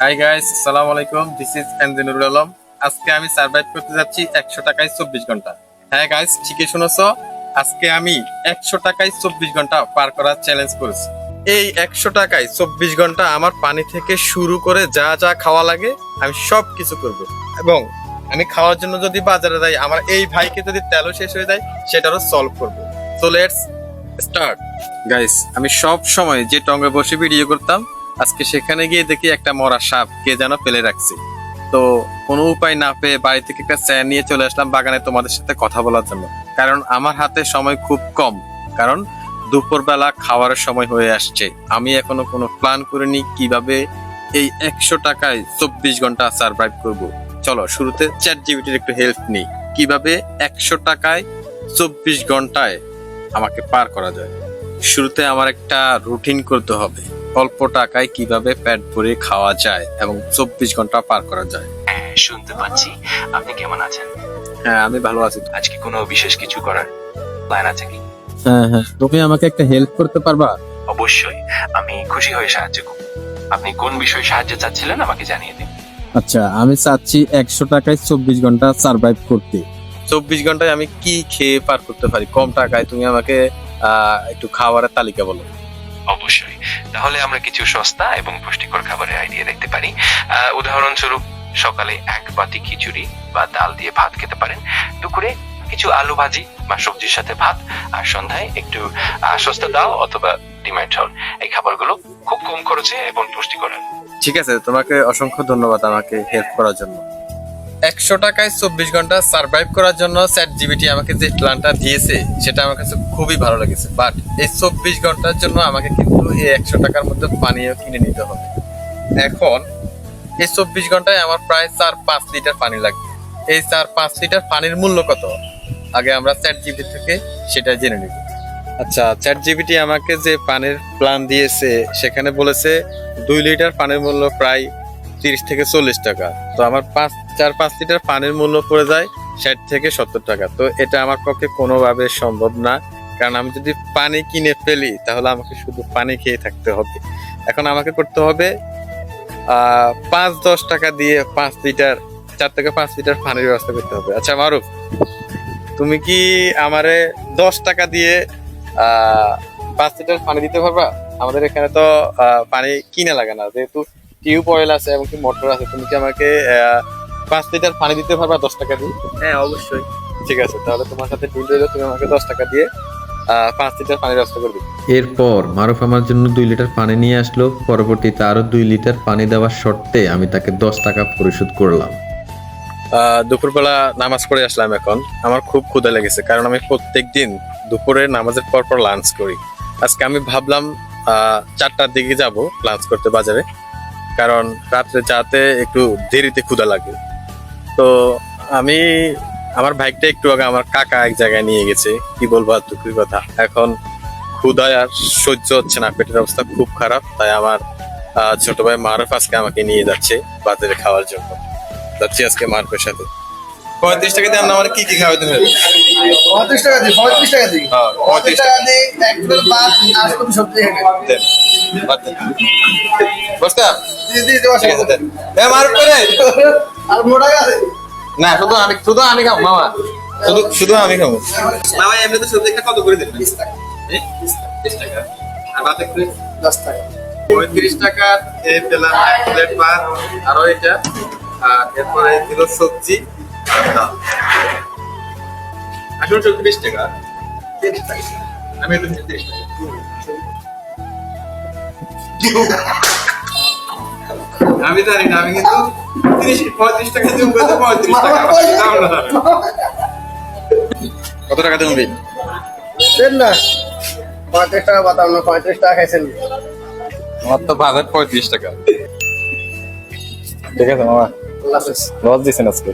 High guys, আসসালামু আলাইকুম। This is Enjinurul Alam. আজকে আমি সার্ভাইভ করতে যাচ্ছি 100 টাকায় 24 ঘন্টা। হ্যাঁ গাইস, ঠিকই শুনেছো। আজকে আমি 100 টাকায় 24 ঘন্টা পার করার চ্যালেঞ্জ করেছি। এই 100 টাকায় 24 ঘন্টা আমার পানি থেকে শুরু করে যা যা খাওয়া লাগে আমি সব কিছু করব। এবং আমি খাওয়ার জন্য যদি বাজারে যাই, আমার এই ভাইকে যদি তেলও শেষ হয়ে যায় সেটারও সলভ করব। So let's start. গাইস, আমি সব সময় যে টঙ্গে বসে ভিডিও করতাম, আজকে সেখানে গিয়ে দেখি একটা মরা সাপ কে যেন ফেলে রাখছে। তো কোনো উপায় না পেয়ে বাড়ি থেকে একটা চেয়ার নিয়ে চলে আসলাম বাগানে তোমাদের সাথে কথা বলার জন্য। কারণ আমার হাতে সময় খুব কম, কারণ দুপুরবেলা খাওয়ার সময় হয়ে আসছে। আমি এখনো কোনো প্ল্যান করিনি কিভাবে এই 100 টাকায় 24 ঘন্টা সার্ভাইভ করব। চলো শুরুতে চ্যাট জিপিটির একটু হেল্প নিই, কিভাবে 100 টাকায় 24 ঘন্টায় আমাকে পার করা যায়। শুরুতে আমার একটা রুটিন করতে হবে, অল্প টাকায় কিভাবে পেট ভরে খাওয়া যায় এবং 24 ঘন্টা পার করা যায়। হ্যাঁ, শুনতে পাচ্ছি। আপনি কেমন আছেন? হ্যাঁ, আমি ভালো আছি। আজকে কোনো বিশেষ কিছু করার প্ল্যান আছে কি? হ্যাঁ, তুমি আমাকে একটা হেল্প করতে পারবা? অবশ্যই, আমি খুশি হয়ে সাহায্য করব। আপনি কোন বিষয়ে সাহায্য চাচ্ছিলেন আমাকে জানিয়ে দিন। আচ্ছা, আমি চাচ্ছি 100 টাকায় 24 ঘন্টা সার্ভাইভ করতে। 24 ঘন্টায় আমি কি খেয়ে পার করতে পারি কম টাকায়? তুমি আমাকে একটু খাবারের তালিকা বলো। অবশ্যই, তাহলে আমরা কিছু সস্তা এবং পুষ্টিকর খাবারের আইডিয়া দেখতে পারি। উদাহরণস্বরূপ, সকালে এক বাটি খিচুড়ি বা ডাল দিয়ে ভাত খেতে পারেন। দুপুরে কিছু আলু ভাজি বা সবজির সাথে ভাত, আর সন্ধ্যায় একটু সস্তা ডাল অথবা ডিমের ঝোল। এই খাবারগুলো খুব কম খরচে এবং পুষ্টিকর। ঠিক আছে, তোমাকে অসংখ্য ধন্যবাদ আমাকে হেল্প করার জন্য। 100 টাকায় 24 ঘন্টা সার্ভাইভ করার জন্য চ্যাট জিপিটি আমাকে যে প্ল্যানটা দিয়েছে সেটা আমার কাছে খুবই ভালো লেগেছে। বাট এই 24 ঘন্টার জন্য আমাকে কিন্তু এই 100 টাকার মধ্যে পানিও কিনে নিতে হবে। এখন এই 24 ঘন্টায় আমার প্রায় 4-5 লিটার পানি লাগবে। এই 4-5 লিটার পানির মূল্য কত, আগে আমরা চ্যাট জিপিটি থেকে সেটা জেনে নিব। আচ্ছা, চ্যাট জিপিটি আমাকে যে পানির প্ল্যান দিয়েছে সেখানে বলেছে 2 লিটার পানির মূল্য প্রায় 30 থেকে 40 টাকা। তো আমার 4-5 লিটার পানির মূল্য পড়ে যায় 60 থেকে 70 টাকা। তো এটা আমার পক্ষে কোনোভাবে সম্ভব না, কারণ আমি যদি পানি কিনে ফেলি তাহলে আমাকে শুধু পানি খেয়ে থাকতে হবে। এখন আমাকে করতে হবে 5-10 টাকা দিয়ে 5 লিটার, 4 থেকে 5 লিটার পানির ব্যবস্থা করতে হবে। আচ্ছা মারুফ, তুমি কি আমারে 10 টাকা দিয়ে 5 লিটার পানি দিতে পারবা? আমাদের এখানে তো পানি কিনে লাগে না, যেহেতু টিউব অয়েল আছে এবং কি মোটর আছে। তুমি কি আমাকে 5 লিটার পানি দিতে পারবা 10 টাকা দিয়ে? হ্যাঁ, অবশ্যই। ঠিক আছে, তাহলে তোমার সাথে ডিল রইলো, তুমি আমাকে 10 টাকা দিয়ে 5 লিটার পানির ব্যবস্থা করবে। এরপর মারুফ আমার জন্য 2 লিটার পানি নিয়ে আসলো। পরবর্তীতে আরো 2 লিটার পানি দেওয়ার শর্তে আমি তাকে 10 টাকা পরিশোধ করলাম। দুপুরবেলা নামাজ পড়ে আসলাম। এখন আমার খুব ক্ষুধা লেগেছে, কারণ আমি প্রত্যেকদিন দুপুরে নামাজের পর পর লাঞ্চ করি। আজকে আমি ভাবলাম 4টার দিকে যাব লাঞ্চ করতে বাজারে, কারণ রাত্রে যাতে একটু দেরিতে ক্ষুধা লাগে। তো আমি আমার বাইকটা একটু আগে আমার কাকা এক জায়গায় নিয়ে গেছে, কি বলবো আর দুঃখের কথা। এখন ক্ষুধায় আর সহ্য হচ্ছে না, পেটের অবস্থা খুব খারাপ। তাই আমার ছোট ভাই মারুফ আজকে আমাকে নিয়ে যাচ্ছে বাজারে খাওয়ার জন্য। যাচ্ছি আজকে মারুফের সাথে। 35 টাকা দিয়ে আমরা কি কি খাওয়াই দেবে? 35 টাকা দিই, 35 টাকা দিই। হ্যাঁ, 35 টাকা দিই, এক প্লেট ভাত আর কত সবজি এখানে। বস্তা দিয়ে দিয়ে দেওয়া ঠিক আছে, দেন। মারুফ করে আর মোটা আছে। না, শুধু আমি খাবো মামা, শুধু আমি খাবো। মামা এমনি তো সবজি একটা কত করে দেবেন? 20 টাকা, 20 টাকা। আর ভাত একটু 10 টাকা। 35 টাকা পেলাম এক প্লেট ভাত, আরো এটা। আর এরপরে দিল সবজি আর ডাল। আসলে সবজি 20 টাকা, 30 টাকা। আমি একটু 30 টাকা। আমি জানি না, আমি কিন্তু 35 টাকা দিয়ে 35 টাকা দাও না। কত টাকা দেবো? দেন না, 35 টাকা বাতাম না, 35 টাকা খাইছেন। আমার তো বাজার 35 টাকা। ঠিক আছে মামা, আল্লাহ হাফেজ। লস দিছেন আজকে।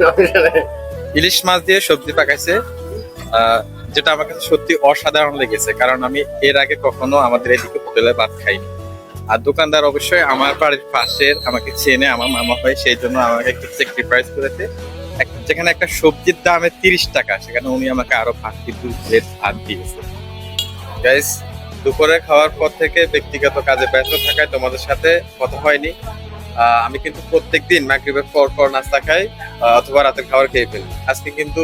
ইলিশ মাছ দিয়ে সবজি পাকাইছে, যেটা আমার কাছে সত্যি অসাধারণ লেগেছে, কারণ আমি এর আগে কখনো আমাদের এদিকে হোটেলে ভাত খাইনি। আর দোকানদার অবশ্যই আমার বাড়ির পাশের, আমাকে চেনে, আমার মামা হয়, সেই জন্য আমাকে একটু স্যাক্রিফাইস করেছে। যেখানে একটা সবজির দামে 30 টাকা, সেখানে উনি আমাকে আরো 2 প্লেট ভাত দিয়েছে। গাইস, দুপুরে খাওয়ার পর থেকে ব্যক্তিগত কাজে ব্যস্ত থাকায় তোমাদের সাথে কথা হয়নি। আমি কিন্তু প্রত্যেকদিন মাগরিবের পর পর নাস্তা খাই অথবা রাতের খাবার খেয়ে ফেলি। আজকে কিন্তু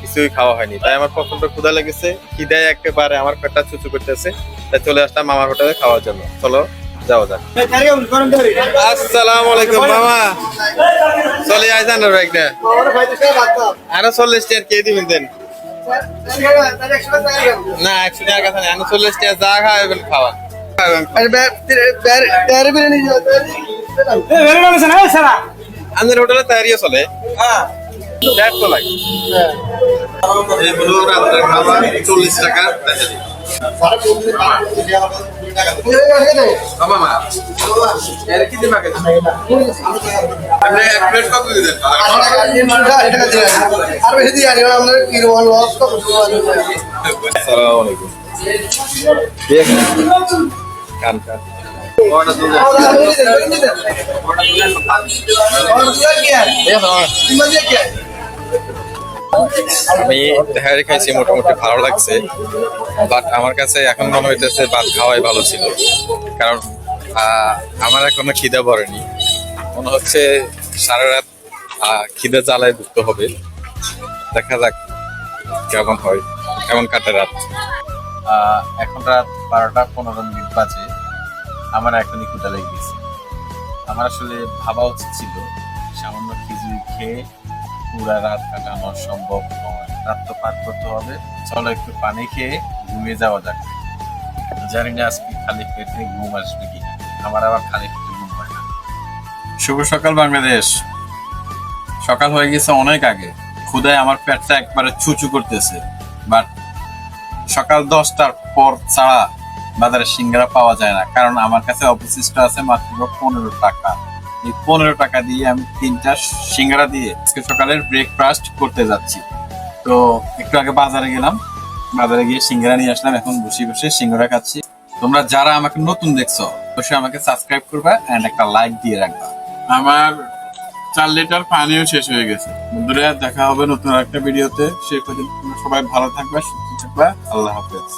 কিছুই খাওয়া হয়নি, তাই আমার প্রচন্ড ক্ষুধা লেগেছে। খিদায় একেবারে আমার পেটটা চুচু করতেছে, তাই চলে আসলাম মামার হোটেলে খাওয়ার জন্য। চলো যাওয়া যাক। আসসালামু আলাইকুম মামা, চলে আইসান একটা আরো 40 টাকা কে দিবেন দেন? না 100 টাকার কথা নেই, আরো 40 টাকা যা খাওয়াবেন খাওয়া। আমাদের হোটেলে তৈরিও চলে, ট্যাপ তো লাগে। এই হলো রাতের খাবার, 40 টাকা। মামা এর কি দিমাগে আপনি এক প্লেট কত দিবেন? আসসালামু আলাইকুম। কান কান আমি তেহারি খাইছি, মোটামুটি ভালো লাগছে, বাট আমার কাছে এখন মনে হইতেছে ভাত খাওয়াই ভালো ছিল, কারণ আমার এখনো খিদে ভরেনি। মনে হচ্ছে সারা রাত খিদে জ্বালায় ভুগতে হবে। দেখা যাক কেমন হয়, কেমন কাটে রাত। এখন রাত 12:15 বাজে, আমার এখনই ক্ষুধা লেগে গেছে। আমার আসলে ভাবা উচিত ছিল সামান্য খিচুড়ি খেয়ে পুরা রাত কাটানো সম্ভব নয়, রাত তো পার করতে হবে। চলো একটু পানি খেয়ে ঘুমিয়ে যাওয়া যাক। জানি না আজকে খালি পেটে ঘুম আসবে কিনা, আমার আবার খালি পেটে ঘুম হয় না। শুভ সকাল বাংলাদেশ। সকাল হয়ে গেছে অনেক আগে, ক্ষুধায় আমার পেটটা একবারে চুচু করতেছে, বাট সকাল 10টার পর ছাড়া বাজারে সিঙ্গারা পাওয়া যায় না, কারণ আমার কাছে অবশিষ্ট আছে মাত্র 15 টাকা। এই 15 টাকা দিয়ে আমি 3টা সিঙ্গারা দিয়ে আজকে সকালের ব্রেকফাস্ট করতে যাচ্ছি। তো একটু আগে বাজারে গেলাম, বাজারে গিয়ে সিঙ্গারা নিয়ে আসলাম, এখন বসে বসে সিঙ্গারা খাচ্ছি। তোমরা যারা আমাকে নতুন দেখছো অবশ্যই আমাকে সাবস্ক্রাইব করবা এন্ড একটা লাইক দিয়ে রাখবা। আমার 4 লিটার পানিও শেষ হয়ে গেছে। বন্ধুরা, দেখা হবে নতুন একটা ভিডিওতে। সে পর্যন্ত তোমরা সবাই ভালো থাকবা, সুস্থ থাকবা। আল্লাহ হাফেজ।